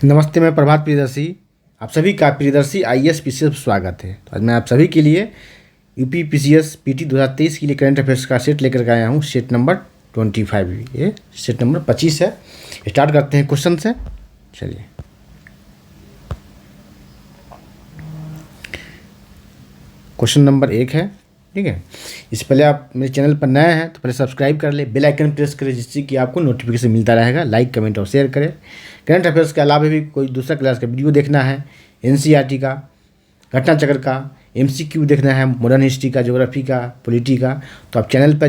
नमस्ते, मैं प्रभात प्रियदर्शी। आप सभी का प्रियदर्शी आईएएस पीसीएस स्वागत है। तो आज मैं आप सभी के लिए यूपी पीसीएस पीटी 2023 के लिए करंट अफेयर्स का सेट लेकर के आया हूँ। सेट नंबर 25, ये सेट नंबर 25 है। स्टार्ट करते हैं क्वेश्चन से। चलिए, क्वेश्चन नंबर 1 है। ठीक है, इससे पहले आप मेरे चैनल पर नए हैं तो पहले सब्सक्राइब कर ले, बेल आइकन प्रेस करें जिससे कि आपको नोटिफिकेशन मिलता रहेगा। लाइक, कमेंट और शेयर करें। करंट अफेयर्स के अलावा भी कोई दूसरा क्लास का वीडियो देखना है, एनसीईआरटी का, घटना चक्र का, एमसीक्यू देखना है, मॉडर्न हिस्ट्री का, ज्योग्राफी का, पॉलिटी का, तो आप चैनल पर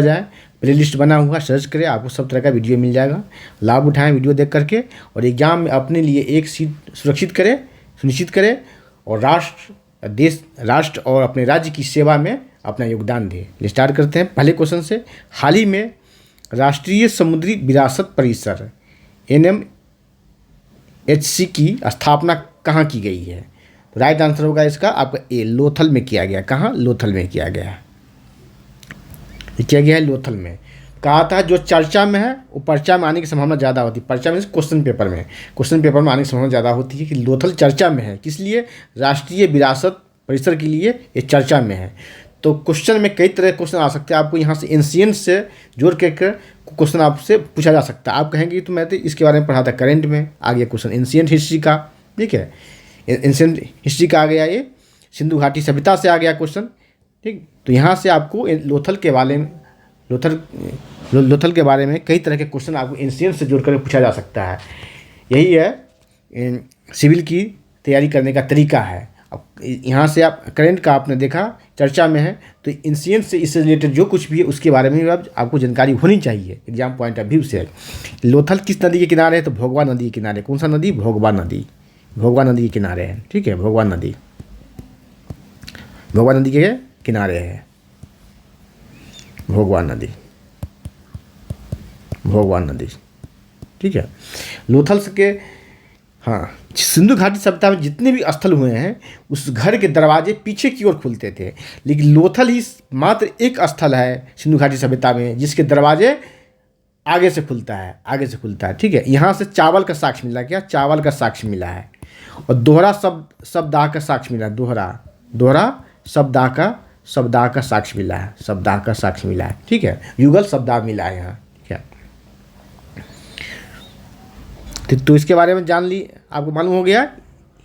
जाएँ, प्लेलिस्ट बना हुआ सर्च करें, आपको सब तरह का वीडियो मिल जाएगा। लाभ उठाएँ वीडियो देख करके और एग्जाम में अपने लिए एक सीट सुनिश्चित करें और राष्ट्र और अपने राज्य की सेवा में अपना योगदान दें। स्टार्ट करते हैं पहले क्वेश्चन से। हाल ही में राष्ट्रीय समुद्री विरासत परिसर NMHC की स्थापना कहाँ की गई है? तो राइट आंसर होगा इसका आपका ए, लोथल में किया गया। कहाँ? लोथल में किया गया है। ये किया गया है लोथल में। कहा था जो चर्चा में है वो पर्चा में आने की संभावना ज़्यादा होती है। पर्चा में क्वेश्चन पेपर में आने की संभावना ज़्यादा होती है कि लोथल चर्चा में है। किस लिए? राष्ट्रीय विरासत परिसर के लिए ये चर्चा में है। तो क्वेश्चन में कई तरह के क्वेश्चन आ सकते हैं। आपको यहाँ से एंशिएंट से जोड़ के क्वेश्चन आपसे पूछा जा सकता है। आप कहेंगे तो मैं तो इसके बारे में पढ़ा था करंट में। आ गया क्वेश्चन एंशिएंट हिस्ट्री का। ठीक है, एंशिएंट हिस्ट्री का आ गया, ये सिंधु घाटी सभ्यता से आ गया क्वेश्चन। ठीक, तो यहाँ से आपको लोथल के बारे में कई तरह के क्वेश्चन आपको एंशिएंट से जोड़ कर पूछा जा सकता है। यही है सिविल की तैयारी करने का तरीका है। अब यहाँ से आप करंट का आपने देखा चर्चा में है तो एंशिएंट से इससे रिलेटेड जो कुछ भी है उसके बारे में आपको जानकारी होनी चाहिए एग्जाम पॉइंट ऑफ व्यू से। लोथल किस नदी के किनारे है? तो भोगवा नदी के किनारे। कौन सा नदी? भोगवा नदी के किनारे है। ठीक है, भोगवा नदी के किनारे है। भोगवा नदी। ठीक है, लोथल के सिंधु घाटी सभ्यता में जितने भी स्थल हुए हैं उस घर के दरवाजे पीछे की ओर खुलते थे, लेकिन लोथल ही मात्र एक स्थल है सिंधु घाटी सभ्यता में जिसके दरवाजे आगे से खुलता है। ठीक है, यहाँ से चावल का साक्ष्य मिला। क्या? चावल का साक्ष्य मिला है। और दोहरा शब्दाह का साक्ष्य मिला है। दोहरा शब्दाह का साक्ष्य मिला है। ठीक है, युगल शब्दाह मिला है यहाँ। तो इसके बारे में जान ली, आपको मालूम हो गया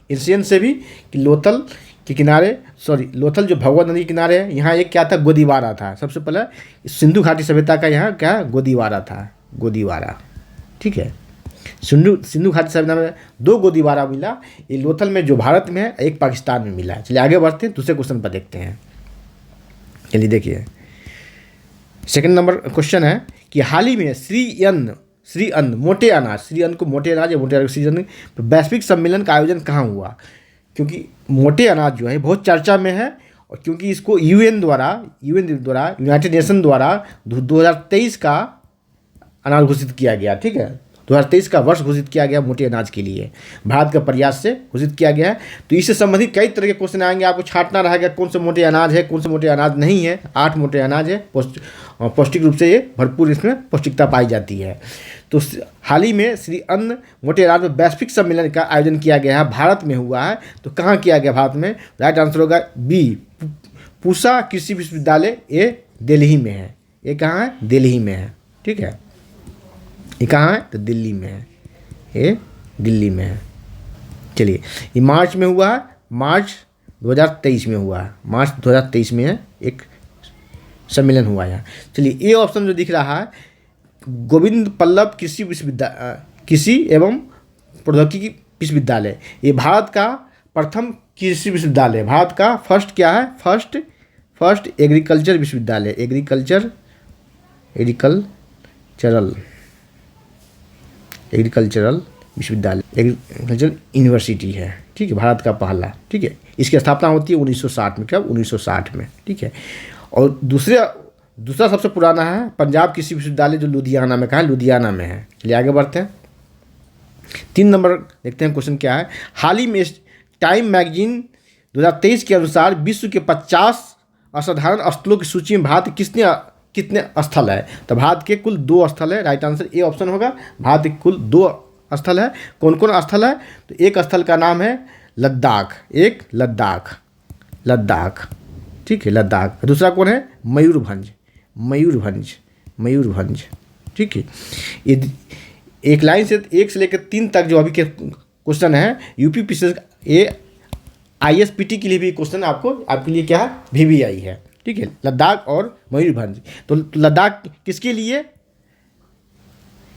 एंशिएंट से भी कि लोथल जो भगवा नदी के किनारे है, यहाँ एक क्या था? गोदीवारा था। सबसे पहले सिंधु घाटी सभ्यता का यहाँ क्या? गोदीवारा था। ठीक है, सिंधु घाटी सभ्यता में 2 गोदीवारा मिला। ये लोथल में जो भारत में है, एक पाकिस्तान में मिला है। चलिए आगे बढ़ते हैं, दूसरे क्वेश्चन पर देखते हैं। चलिए देखिए, सेकंड नंबर क्वेश्चन है कि हाल ही में श्री अन्न मोटे अनाज वैश्विक सम्मेलन का आयोजन कहाँ हुआ? क्योंकि मोटे अनाज जो है बहुत चर्चा में है और क्योंकि इसको यूएन द्वारा यूनाइटेड नेशन द्वारा 2023 का अनाज घोषित किया गया। ठीक है, 2023 का वर्ष घोषित किया गया मोटे अनाज के लिए। भारत के प्रयास से घोषित किया गया है। तो इससे संबंधित कई तरह के क्वेश्चन आएंगे। आपको छांटना रहेगा कौन से मोटे अनाज है, कौन से मोटे अनाज नहीं है। 8 मोटे अनाज है, पौष्टिक रूप से ये भरपूर, इसमें पौष्टिकता पाई जाती है। तो हाल ही में श्री अन्न मोटे अनाज में वैश्विक सम्मेलन का आयोजन किया गया है, भारत में हुआ है। तो कहाँ किया गया? भारत में। राइट आंसर होगा बी, पूसा कृषि विश्वविद्यालय। ये दिल्ली में है। ये कहाँ है? दिल्ली में है। ठीक है, ये कहाँ है? तो दिल्ली में है। ये दिल्ली में है। चलिए, ये मार्च में हुआ है, मार्च 2023 में हुआ है। मार्च 2023 में है एक सम्मेलन हुआ है। चलिए, ये ऑप्शन जो दिख रहा है गोविंद बल्लभ कृषि एवं प्रौद्योगिकी विश्वविद्यालय, ये भारत का प्रथम कृषि विश्वविद्यालय। भारत का फर्स्ट क्या है? फर्स्ट एग्रीकल्चर विश्वविद्यालय। एग्रीकल्चरल विश्वविद्यालय, एग्रीकल्चर यूनिवर्सिटी है। ठीक है, भारत का पहला। ठीक है, इसकी स्थापना होती है 1960 में। कब? 1960 में। ठीक है, और दूसरा सबसे पुराना है पंजाब कृषि विश्वविद्यालय जो लुधियाना में। कहाँ? लुधियाना में है। चलिए आगे बढ़ते हैं। 3 नंबर देखते हैं क्वेश्चन क्या है। हाल ही में टाइम मैगजीन 2023 के अनुसार विश्व के 50 असाधारण स्थलों की सूची में भारत कितने स्थल है? तो भारत के कुल 2 स्थल है। राइट आंसर ए ऑप्शन होगा। भारत के कुल 2 स्थल है। कौन कौन स्थल है? तो एक स्थल का नाम है लद्दाख, एक लद्दाख, लद्दाख, ठीक है, लद्दाख। दूसरा कौन है? मयूरभंज, मयूरभंज, मयूरभंज, ठीक है। ये एक लाइन से 1 से लेकर 3 तक जो अभी के क्वेश्चन है यूपीपीसीएस ये आईएसपीटी के लिए भी क्वेश्चन आपके लिए क्या है? वीवीआई है, ठीक है, लद्दाख और मयूरभंज। तो लद्दाख किसके लिए,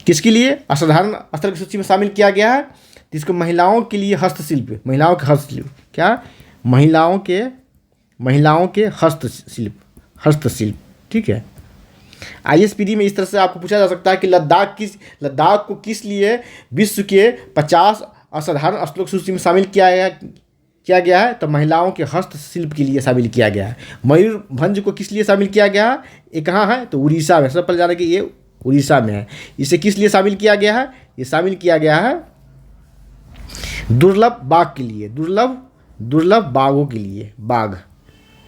किसके लिए असाधारण स्थल की सूची में शामिल किया गया है? जिसको महिलाओं के लिए हस्तशिल्प, महिलाओं के हस्तशिल्प, क्या? महिलाओं के हस्तशिल्प, हस्तशिल्प, ठीक है। आईएसपीडी में इस तरह से आपको पूछा जा सकता है कि लद्दाख को किस लिए विश्व के 50 असाधारण स्थलों की सूची में शामिल किया गया है? तो महिलाओं के हस्तशिल्प के लिए शामिल किया गया है। मयूरभंज को किस लिए शामिल किया गया है? ये कहाँ है? तो उड़ीसा में। सबसे पहले जाना कि ये उड़ीसा में है। इसे किस लिए शामिल किया गया है? ये शामिल किया गया है दुर्लभ बाघ के लिए, दुर्लभ बाघों के लिए, बाघ,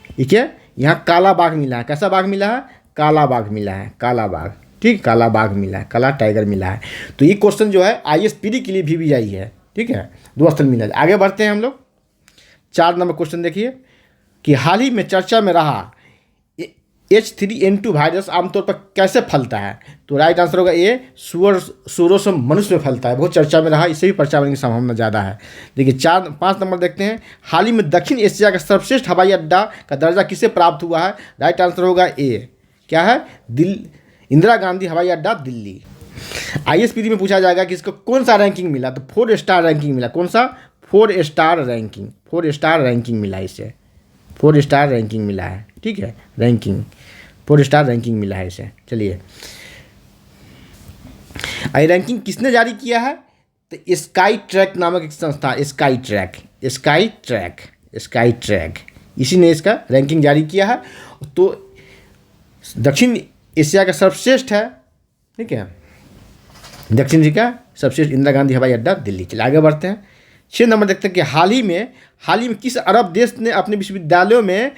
ठीक है। यहाँ काला बाघ मिला है। कैसा बाघ मिला है? काला बाघ मिला है, काला बाघ, ठीक, काला बाघ मिला है, काला टाइगर मिला है। तो ये क्वेश्चन जो है आईएसपीडी के लिए वीवीआई है, ठीक है। 2 स्थल मिला है। आगे बढ़ते हैं हम लोग। 4 नंबर क्वेश्चन देखिए कि हाल ही में चर्चा में रहा H3N2 वायरस आमतौर पर कैसे फैलता है? तो राइट आंसर होगा ए, सूअरों से मनुष्य में फैलता है। बहुत चर्चा में रहा, इससे भी पर्चा बनने की संभावना ज़्यादा है। देखिए 5 नंबर देखते हैं। हाल ही में दक्षिण एशिया का सर्वश्रेष्ठ हवाई अड्डा का दर्जा किसे प्राप्त हुआ है? राइट आंसर होगा ए, क्या है? इंदिरा गांधी हवाई अड्डा, दिल्ली। आईएसपीडी में पूछा जाएगा कि इसको कौन सा रैंकिंग मिला? तो 4 स्टार रैंकिंग मिला। कौन सा? 4 स्टार रैंकिंग, 4 स्टार रैंकिंग मिला इसे, 4 स्टार रैंकिंग मिला है, ठीक है, रैंकिंग 4 स्टार रैंकिंग मिला है इसे। चलिए, ये रैंकिंग किसने जारी किया है? तो स्काई ट्रैक नामक एक संस्था, स्काई ट्रैक, इसी ने इसका रैंकिंग जारी किया है। तो दक्षिण एशिया का सर्वश्रेष्ठ है, ठीक है, दक्षिण एशिया का सर्वश्रेष्ठ इंदिरा गांधी हवाई अड्डा, दिल्ली। चलिए आगे बढ़ते हैं। 6 नंबर देखते हैं कि हाल ही में किस अरब देश ने अपने विश्वविद्यालयों में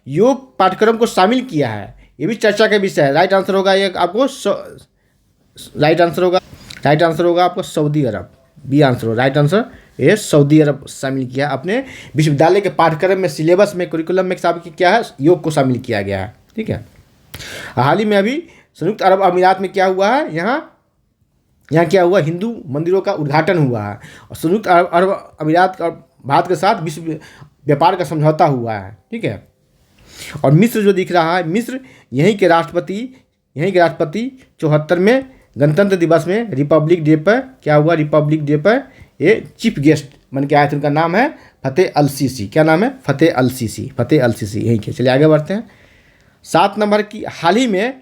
योग पाठ्यक्रम को शामिल किया है? ये भी चर्चा का विषय है। राइट आंसर होगा ये आपको राइट आंसर होगा आपको सऊदी अरब, बी आंसर हो। राइट आंसर ये सऊदी अरब शामिल किया अपने विश्वविद्यालय के पाठ्यक्रम में, सिलेबस में, करिकुलम में क्या है? योग को शामिल किया गया है, ठीक है। हाल ही में अभी संयुक्त अरब अमीरात में क्या हुआ है? यहाँ क्या हुआ? हिंदू मंदिरों का उद्घाटन हुआ है और संयुक्त अरब अमीरात का भारत के साथ विश्व व्यापार का समझौता हुआ है, ठीक है। और मिस्र जो दिख रहा है, मिस्र यहीं के राष्ट्रपति 74वें गणतंत्र दिवस में रिपब्लिक डे पर क्या हुआ? रिपब्लिक डे पर ये चीफ गेस्ट बन के आए थे। उनका नाम है फतेह अल सीसी। क्या नाम है? फतेह अल सीसी यहीं के। चलिए आगे बढ़ते हैं। 7 नंबर की हाल ही में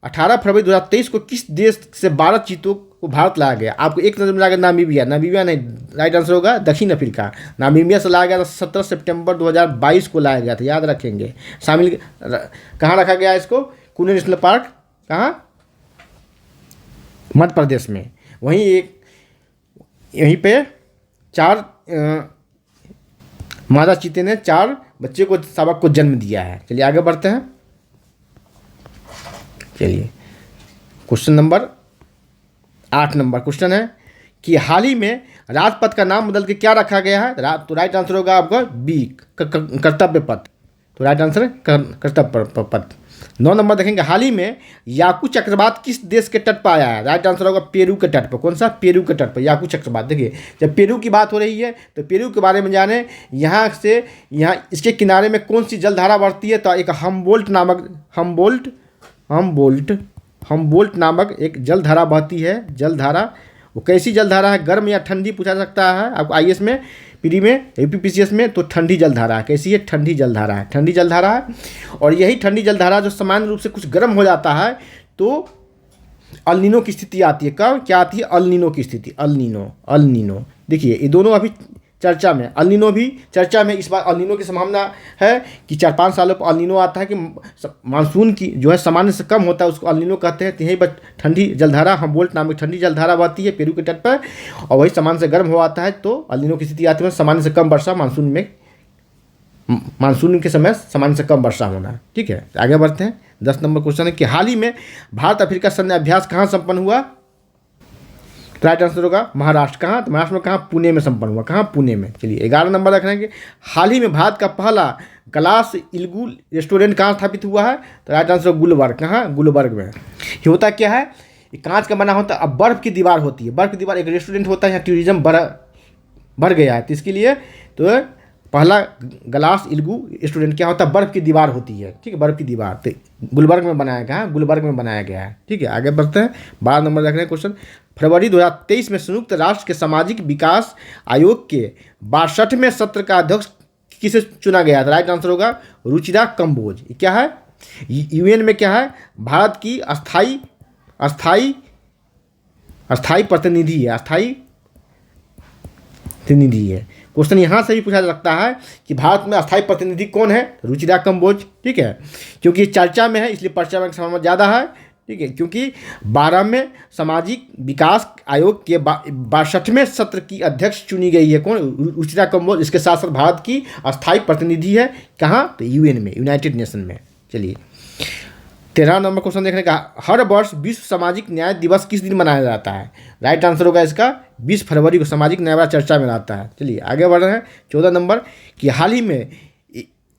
18 फरवरी 2023 को किस देश से 12 चीतों को भारत लाया गया? आपको एक नजर में लाया गया नामीबिया नहीं, राइट आंसर होगा दक्षिण अफ्रीका। नामीबिया से लाया गया था 17 सितंबर 2022 को लाया गया था, याद रखेंगे। शामिल कहाँ रखा गया इसको? कुने नेशनल पार्क, कहाँ? मध्य प्रदेश में। यहीं पे 4 मादा चीते ने 4 बच्चे को, शावक को जन्म दिया है। चलिए आगे बढ़ते हैं। चलिए क्वेश्चन नंबर 8 नंबर क्वेश्चन है कि हाल ही में राजपथ का नाम बदल के क्या रखा गया है? तो राइट आंसर होगा आपका बी, कर्तव्य पथ। तो राइट आंसर है कर्तव्य पथ। 9 नंबर देखेंगे, हाल ही में याकू चक्रवात किस देश के तट पर आया है? राइट आंसर होगा पेरू के तट पर। कौन सा? पेरू के तट पर याकू चक्रवात। देखिए जब पेरू की बात हो रही है तो पेरू के बारे में जाने। यहाँ इसके किनारे में कौन सी जलधारा बढ़ती है? तो एक हमबोल्ट नामक एक जलधारा बहती है। जलधारा वो कैसी जलधारा है? गर्म या ठंडी पूछा सकता है आपको आईएएस में, पीडी में, यूपीपीसीएस में। तो ठंडी जलधारा है। कैसी है? ठंडी जलधारा है। और यही ठंडी जलधारा जो सामान्य रूप से कुछ गर्म हो जाता है तो अल नीनो की स्थिति आती है। कब क्या आती है? अल नीनो की स्थिति, अल नीनो। देखिए ये दोनों अभी चर्चा में, अल नीनो भी चर्चा में। इस बार अल नीनो की संभावना है कि 4-5 सालों पर अल नीनो आता है कि मानसून की जो है सामान्य से कम होता है, उसको अल नीनो कहते हैं। तो यही बस ठंडी जलधारा, हमबोल्ट नामक ठंडी जलधारा बहती है पेरू के तट पर और वही सामान्य से गर्म हो आता है तो अल नीनो की स्थिति आती है। सामान्य से कम वर्षा मानसून के समय सामान्य से कम वर्षा होना, ठीक है। आगे बढ़ते हैं। 10 नंबर क्वेश्चन है कि हाल ही में भारत अफ्रीका सैन्य अभ्यास कहाँ संपन्न हुआ? तो राइट आंसर होगा महाराष्ट्र। कहाँ? तो महाराष्ट्र में कहाँ? पुणे में संपन्न हुआ। कहाँ? पुणे में। चलिए 11 नंबर रख रहे हैं कि हाल ही में भारत का पहला ग्लास इल्गू रेस्टोरेंट कहाँ स्थापित हुआ है? तो राइट आंसर गुलबर्ग। कहाँ? गुलबर्ग में। ये होता क्या है? ये कांच का बना होता है, अब बर्फ़ की दीवार होती है, बर्फ़ की दीवार, एक रेस्टोरेंट होता है, यहाँ टूरिज्म बढ़ गया है, तो इसके लिए तो पहला ग्लास इल्गू रेस्टोरेंट क्या होता है? बर्फ़ की दीवार होती है, ठीक है, बर्फ़ की दीवार, तो गुलबर्ग में बनाया गया है, गुलबर्ग में बनाया गया है। ठीक है, आगे बढ़ते हैं। 12 नंबर देख रहे हैं क्वेश्चन। फरवरी 2023 में संयुक्त राष्ट्र के सामाजिक विकास आयोग के 62वें सत्र का अध्यक्ष किसे चुना गया था? राइट आंसर होगा रुचिरा कंबोज। क्या है? यूएन में क्या है? भारत की अस्थाई प्रतिनिधि है, अस्थाई प्रतिनिधि है। क्वेश्चन यहाँ से भी पूछा जा सकता है कि भारत में अस्थाई प्रतिनिधि कौन है? रुचिरा कंबोज। ठीक है, क्योंकि चर्चा में है इसलिए पर्चा में समय ज़्यादा है। ठीक है, क्योंकि 12वें सामाजिक विकास आयोग के 62वें सत्र की अध्यक्ष चुनी गई है। कौन? रुचिरा कंबोज। इसके साथ साथ भारत की अस्थाई प्रतिनिधि है। कहाँ? तो यूएन में, यूनाइटेड नेशन में। चलिए 13 नंबर क्वेश्चन देखने का। हर वर्ष विश्व सामाजिक न्याय दिवस किस दिन मनाया जाता है? राइट आंसर होगा इसका 20 फरवरी को। सामाजिक न्याय चर्चा में रहता है। चलिए आगे बढ़ रहे हैं। 14 नंबर कि हाल ही में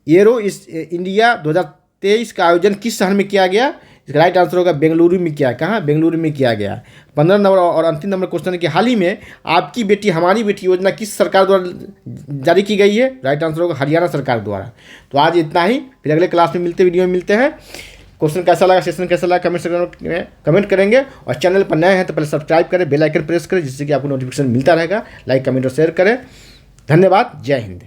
एरो इंडिया 2023 का आयोजन किस शहर में किया गया? इसका राइट आंसर होगा बेंगलुरु में किया। कहाँ? बेंगलुरु में किया गया। 15 नंबर और अंतिम नंबर क्वेश्चन है कि हाल ही में आपकी बेटी हमारी बेटी योजना किस सरकार द्वारा जारी की गई है? राइट आंसर होगा हरियाणा सरकार द्वारा। तो आज इतना ही, फिर अगले क्लास में वीडियो में मिलते हैं। क्वेश्चन कैसा लगा, सेशन कैसा लगा, कमेंट सेक्शन में कमेंट करेंगे। और चैनल पर नए हैं तो पहले सब्सक्राइब करें, बेल आइकन प्रेस करें, जिससे कि आपको नोटिफिकेशन मिलता रहेगा। लाइक, कमेंट और शेयर करें। धन्यवाद। जय हिंद।